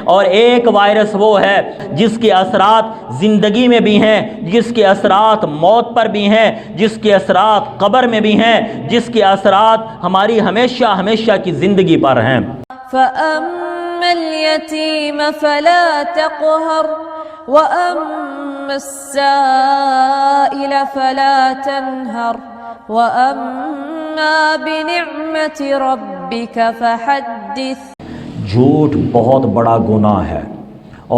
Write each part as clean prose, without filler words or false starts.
اور ایک وائرس وہ ہے جس کے اثرات زندگی میں بھی ہیں، جس کے اثرات موت پر بھی ہیں، جس کے اثرات قبر میں بھی ہیں، جس کے اثرات ہماری ہمیشہ ہمیشہ کی زندگی پر ہیں۔ فَأَمَّا الْيَتِيمَ فَلَا تَقْهَرْ وَأَمَّا السَّائِلَ فَلَا تَنْهَرْ وَأَمَّا بِنِعْمَةِ رَبِّكَ فَحَدِّثْ۔ جھوٹ بہت بڑا گناہ ہے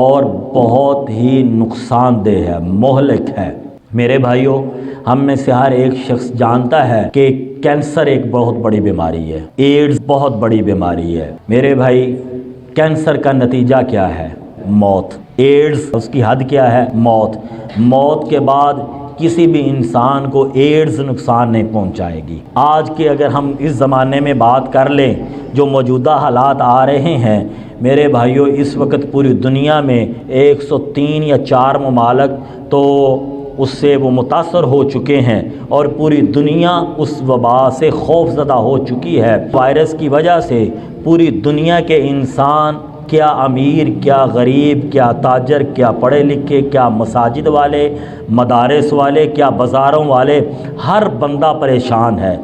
اور بہت ہی نقصان دہ ہے، مہلک ہے۔ میرے بھائیوں، ہم میں سے ہر ایک شخص جانتا ہے کہ کینسر ایک بہت بڑی بیماری ہے، ایڈز بہت بڑی بیماری ہے۔ میرے بھائی، کینسر کا نتیجہ کیا ہے؟ موت۔ ایڈز اس کی حد کیا ہے؟ موت۔ موت کے بعد کسی بھی انسان کو ایڈز نقصان نہیں پہنچائے گی۔ آج کے اگر ہم اس زمانے میں بات کر لیں، جو موجودہ حالات آ رہے ہیں، میرے بھائیوں، اس وقت پوری دنیا میں 103 یا 4 ممالک تو اس سے وہ متاثر ہو چکے ہیں اور پوری دنیا اس وبا سے خوف زدہ ہو چکی ہے۔ وائرس کی وجہ سے پوری دنیا کے انسان، کیا امیر، کیا غریب، کیا تاجر، کیا پڑھے لکھے، کیا مساجد والے، مدارس والے، کیا بازاروں والے، ہر بندہ پریشان ہے۔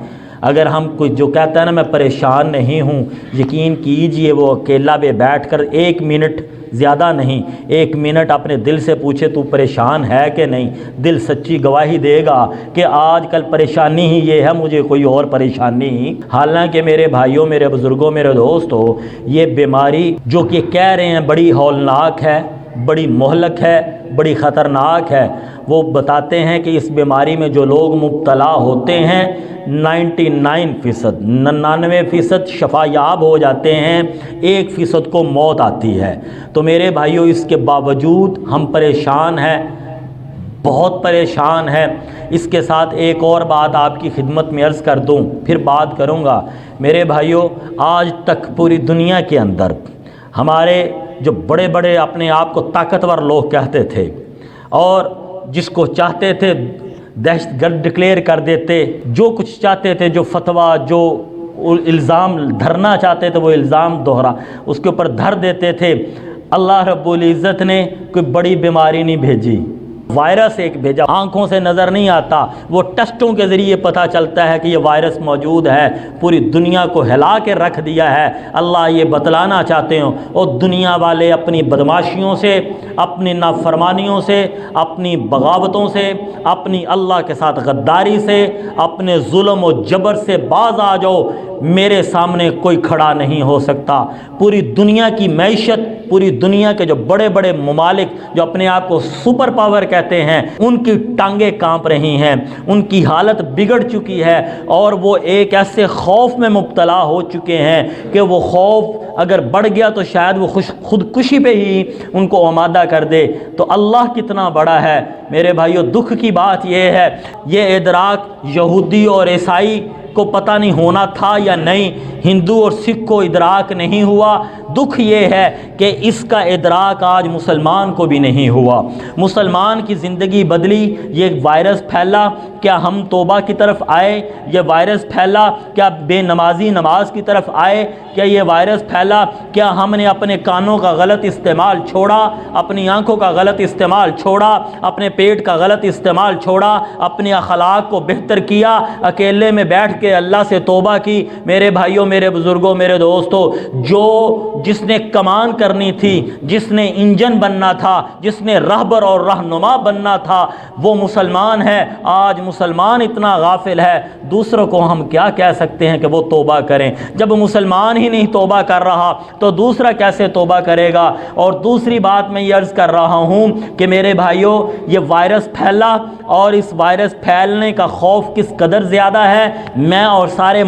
اگر ہم کوئی جو کہتا ہے نا میں پریشان نہیں ہوں، یقین کیجئے وہ اکیلا بھی بیٹھ کر 1 منٹ، زیادہ نہیں، 1 منٹ اپنے دل سے پوچھے تو پریشان ہے کہ نہیں، دل سچی گواہی دے گا کہ آج کل پریشانی ہی یہ ہے، مجھے کوئی اور پریشانی نہیں۔ حالانکہ میرے بھائیوں، میرے بزرگوں، میرے دوستوں، یہ بیماری جو کہ کہہ رہے ہیں بڑی ہولناک ہے، بڑی مہلک ہے، بڑی خطرناک ہے، وہ بتاتے ہیں کہ اس بیماری میں جو لوگ مبتلا ہوتے ہیں 99% شفا یاب ہو جاتے ہیں، 1% کو موت آتی ہے۔ تو میرے بھائیوں، اس کے باوجود ہم پریشان ہیں، بہت پریشان ہیں۔ اس کے ساتھ ایک اور بات آپ کی خدمت میں عرض کر دوں، پھر بات کروں گا۔ میرے بھائیوں، آج تک پوری دنیا کے اندر ہمارے جو بڑے بڑے اپنے آپ کو طاقتور لوگ کہتے تھے اور جس کو چاہتے تھے دہشت گرد ڈکلیئر کر دیتے، جو کچھ چاہتے تھے، جو فتویٰ، جو الزام دھرنا چاہتے تھے وہ الزام دوہرا اس کے اوپر دھر دیتے تھے۔ اللہ رب العزت نے کوئی بڑی بیماری نہیں بھیجی، وائرس ایک بھیجا، آنکھوں سے نظر نہیں آتا، وہ ٹیسٹوں کے ذریعے پتہ چلتا ہے کہ یہ وائرس موجود ہے، پوری دنیا کو ہلا کے رکھ دیا ہے۔ اللہ یہ بتلانا چاہتے ہیں اور دنیا والے اپنی بدماشیوں سے، اپنی نافرمانیوں سے، اپنی بغاوتوں سے، اپنی اللہ کے ساتھ غداری سے، اپنے ظلم و جبر سے باز آ جاؤ، میرے سامنے کوئی کھڑا نہیں ہو سکتا۔ پوری دنیا کی معیشت، پوری دنیا کے جو بڑے بڑے ممالک جو اپنے آپ کو سپر پاور کہتے ہیں، ان کی ٹانگیں کانپ رہی ہیں، ان کی حالت بگڑ چکی ہے اور وہ ایک ایسے خوف میں مبتلا ہو چکے ہیں کہ وہ خوف اگر بڑھ گیا تو شاید وہ خودکشی پہ ہی ان کو آمادہ کر دے۔ تو اللہ کتنا بڑا ہے۔ میرے بھائیوں، دکھ کی بات یہ ہے، یہ ادراک یہودی اور عیسائی کو پتہ نہیں ہونا تھا یا نہیں، ہندو اور سکھ کو ادراک نہیں ہوا۔ دکھ یہ ہے کہ اس کا ادراک آج مسلمان کو بھی نہیں ہوا۔ مسلمان کی زندگی بدلی، یہ وائرس پھیلا، کیا ہم توبہ کی طرف آئے؟ یہ وائرس پھیلا، کیا بے نمازی نماز کی طرف آئے؟ کیا یہ وائرس پھیلا، کیا ہم نے اپنے کانوں کا غلط استعمال چھوڑا، اپنی آنکھوں کا غلط استعمال چھوڑا، اپنے پیٹ کا غلط استعمال چھوڑا، اپنے اخلاق کو بہتر کیا، اکیلے میں بیٹھ کے اللہ سے توبہ کی؟ میرے بھائیوں، میرے بزرگوں، میرے دوستوں، جس نے کمان کرنی تھی، جس نے انجن بننا تھا، جس نے رہبر اور رہنما بننا تھا، وہ مسلمان ہے۔ آج مسلمان اتنا غافل ہے، دوسروں کو ہم کیا کہہ سکتے ہیں کہ وہ توبہ کریں؟ جب مسلمان ہی نہیں توبہ کر رہا تو دوسرا کیسے توبہ کرے گا؟ اور دوسری بات میں یہ عرض کر رہا ہوں کہ میرے بھائیوں، یہ وائرس پھیلا اور اس وائرس پھیلنے کا خوف کس قدر زیادہ ہے میں اور سارے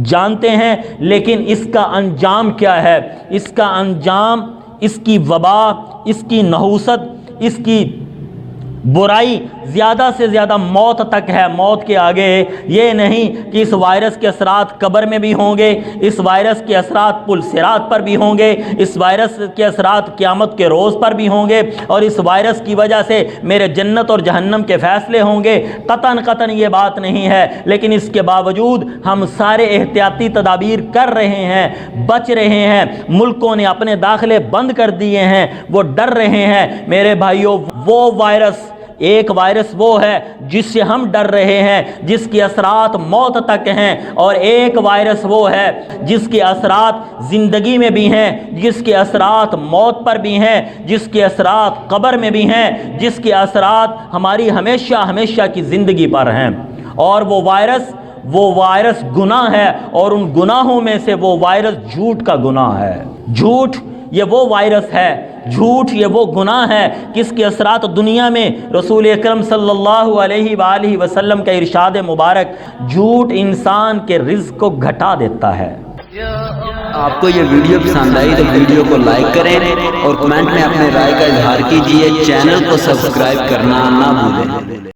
جانتے ہیں، لیکن اس کا انجام کیا ہے؟ اس کا انجام، اس کی وبا، اس کی نحوست، اس کی برائی زیادہ سے زیادہ موت تک ہے، موت کے آگے یہ نہیں کہ اس وائرس کے اثرات قبر میں بھی ہوں گے، اس وائرس کے اثرات پل صراط پر بھی ہوں گے، اس وائرس کے اثرات قیامت کے روز پر بھی ہوں گے، اور اس وائرس کی وجہ سے میرے جنت اور جہنم کے فیصلے ہوں گے، قطعاً یہ بات نہیں ہے۔ لیکن اس کے باوجود ہم سارے احتیاطی تدابیر کر رہے ہیں، بچ رہے ہیں، ملکوں نے اپنے داخلے بند کر دیے ہیں، وہ ڈر رہے ہیں۔ میرے بھائیوں، وہ وائرس، ایک وائرس وہ ہے جس سے ہم ڈر رہے ہیں، جس کے اثرات موت تک ہیں، اور ایک وائرس وہ ہے جس کے اثرات زندگی میں بھی ہیں، جس کے اثرات موت پر بھی ہیں، جس کے اثرات قبر میں بھی ہیں، جس کے اثرات ہماری ہمیشہ کی زندگی پر ہیں۔ اور وہ وائرس گناہ ہے، اور ان گناہوں میں سے وہ وائرس جھوٹ کا گناہ ہے۔ جھوٹ یہ وہ وائرس ہے، جھوٹ یہ وہ گناہ ہے جس کے اثرات دنیا میں رسول اکرم صلی اللہ علیہ وآلہ وسلم کا ارشاد مبارک، جھوٹ انسان کے رزق کو گھٹا دیتا ہے۔ آپ کو یہ ویڈیو پسند آئی تو ویڈیو کو لائک کریں اور کمنٹ میں اپنے رائے کا اظہار کیجیے، چینل کو سبسکرائب کرنا نہ بھولیں۔